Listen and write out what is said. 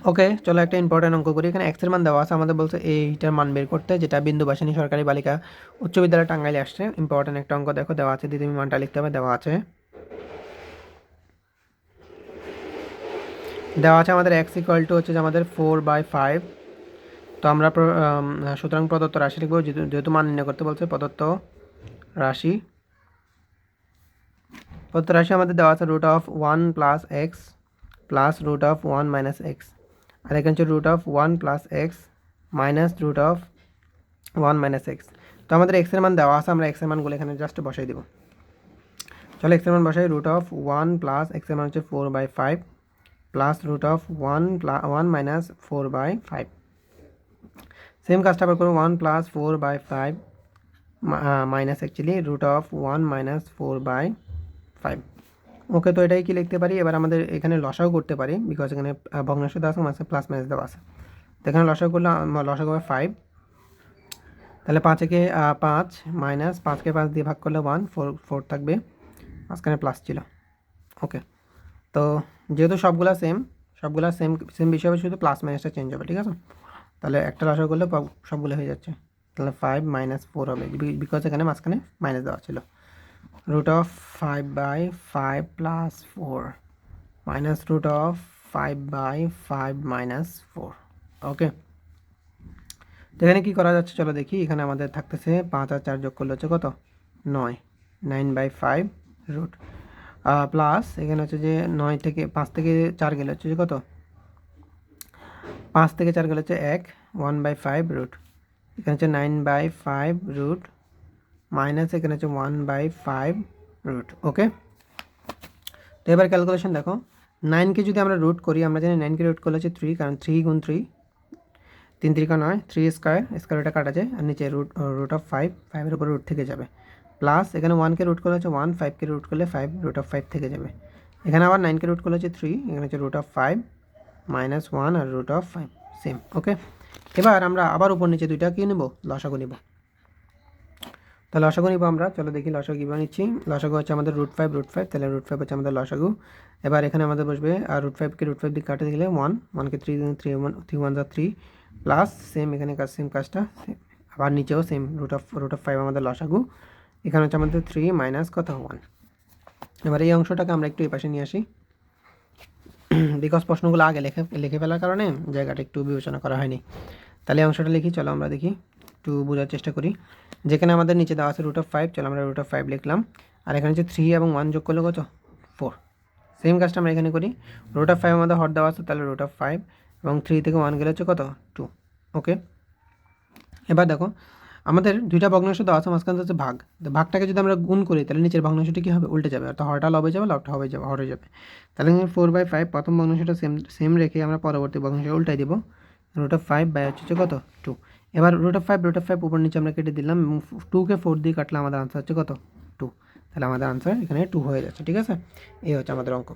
ওকে, চলো একটা ইম্পর্টেন্ট অঙ্ক করি। এখানে এক্সের মান দেওয়া আছে, আমাদের বলছে এইটার মান বের করতে, যেটা বিন্দুবাসিনী সরকারি বালিকা উচ্চ বিদ্যালয় টাঙ্গাইলে আসছে। ইম্পর্টেন্ট একটা অঙ্ক দেখো, দেওয়া আছে, দিয়ে তুমি মানটা লিখতে হবে। দেওয়া আছে আমাদের এক্স ইকুয়াল টু হচ্ছে যে আমাদের 4/5। তো আমরা সুতরাং প্রদত্ত রাশি লিখবো, যেহেতু মান নির্ণয় করতে বলছে। রাশি প্রদত্ত রাশি আমাদের দেওয়া আছে root of 1 plus x plus root of 1 minus x, আর এখানে হচ্ছে root of 1 plus x minus root of 1 minus x. তো আমাদের এক্সের মান দেওয়া আছে, আমরা এক্সের মানগুলো এখানে জাস্ট বসাই দেবো। চলো এক্সের মান বসাই। রুট অফ 1 প্লাস এক্সের মান হচ্ছে 4/5 plus root of 1 minus 4/5। Same কাজটা আবার করবো, 1 plus 4/5 minus actually root of 1 minus 4/5। Okay, তো এটাই কি লিখতে পারি। এবার আমাদের এখানে লসাও করতে পারি, বিকজ এখানে ভগ্নাংশ দেওয়া আছে, মাঝে প্লাস মাইনাস দেওয়া আছে। তো এখানে লসাও করলে লসাগু হবে 5। তাহলে 5 মাইনাস 5কে 5 দিয়ে ভাগ করলে 1, 4 থাকবে, মাঝখানে প্লাস ছিল। ওকে, তো যেহেতু সবগুলা সেম সেম বিষয় হবে, শুধু প্লাস মাইনাসটা চেঞ্জ হবে, ঠিক আছে। তাহলে একটা লসাগু করলে সবগুলো হয়ে যাচ্ছে। তাহলে 5 মাইনাস 4 হবে, বিকজ এখানে মাঝখানে মাইনাস দেওয়া ছিল। Root of 5/5 plus 4 minus root of 5/5 minus 4। Okay, তো এখানে কী করা যাচ্ছে চলো দেখি। এখানে আমাদের থাকতেছে 5 আর 4 যোগ করলে হচ্ছে কত, 9, 9/5 রুট প্লাস এখানে হচ্ছে যে 5 থেকে 4 গেলে হচ্ছে যে কত, 5 থেকে 4 গেলে হচ্ছে 1/5 রুট, এখানে হচ্ছে 9/5 রুট মাইনাস এখানে হচ্ছে 1/5 রুট। ওকে, তো এবার ক্যালকুলেশন দেখো। 9কে যদি আমরা রুট করি, আমরা জানি 9কে রুট করলে হচ্ছে 3, কারণ 3 গুণ 3 3 3 9, 3 স্কোয়ার এটা কাটা যায়, আর নিচে রুট অফ 5 উপর রুট থেকে যাবে, প্লাস এখানে 1কে রুট করলে হচ্ছে 1, 5কে রুট করলে 5, রুট অফ 5 থেকে যাবে। এখানে আবার 9কে রুট করলে হচ্ছে 3, এখানে হচ্ছে রুট অফ 5 মাইনাস 1 আর রুট অফ 5 সেম। ওকে, এবার আমরা আবার উপর নিচে দুইটা কী নেব, লসাগু নেব। তো লসাগু নিব আমরা, চলো দেখি লসাগু কীভাবে নিচ্ছি। লসাগু হচ্ছে আমাদের √5, তাহলে √5 হচ্ছে আমাদের লসাগু। এবার এখানে আমাদের বসবে, আর √5কে √5 দিয়ে কাটে দিলে 1কে 3 3 1 3 প্লাস সেম এখানে সেম কাজটা, আবার নিচেও সেম রুট অফ 5 আমাদের লসাগু। এখানে হচ্ছে আমাদের 3 মাইনাস কত, 1। এবার এই অংশটাকে আমরা একটু এই পাশে নিয়ে আসি, বিকজ প্রশ্নগুলো আগে লিখে ফেলার কারণে জায়গাটা একটু বিবেচনা করা হয়নি। তাহলে অংশটা লিখি, চলো আমরা দেখি, একটু বোঝার চেষ্টা করি। যেখানে আমাদের নিচে দেওয়া আছে √5, চলো আমরা √5 লিখলাম, আর এখানে হচ্ছে 3 এবং 1 যোগ করলে কত, 4। সেম কাজটা আমরা এখানে করি। √5 আমাদের হর দেওয়া আছে, তাহলে √5 এবং 3 থেকে 1 গেলে হচ্ছে কত, 2। ওকে, এবার দেখো আমাদের দুইটা ভগ্নাংশ দেওয়া আছে, মাঝখানে হচ্ছে ভাগ। তো ভাগটাকে যদি আমরা গুণ করি, তাহলে নিচের ভগ্নাংশটি কী হবে, উল্টে যাবে, অর্থাৎ হরটা লবে যাবে, লবটা হরে যাবে। তাহলে 4/5 প্রথম ভগ্নাংশটা সেম রেখে আমরা পরবর্তী ভগ্নাংশ উল্টাই দিব। √5 হচ্ছে কত, 2। এবার √5 উপর নিচে আমরা কেটে দিলাম, 2কে 4 দিয়ে কাটলে আমাদের আনসার হচ্ছে কত, 2। তাহলে আমাদের আনসার এখানে 2 হয়ে যাচ্ছে, ঠিক আছে। এই হচ্ছে আমাদের অঙ্ক।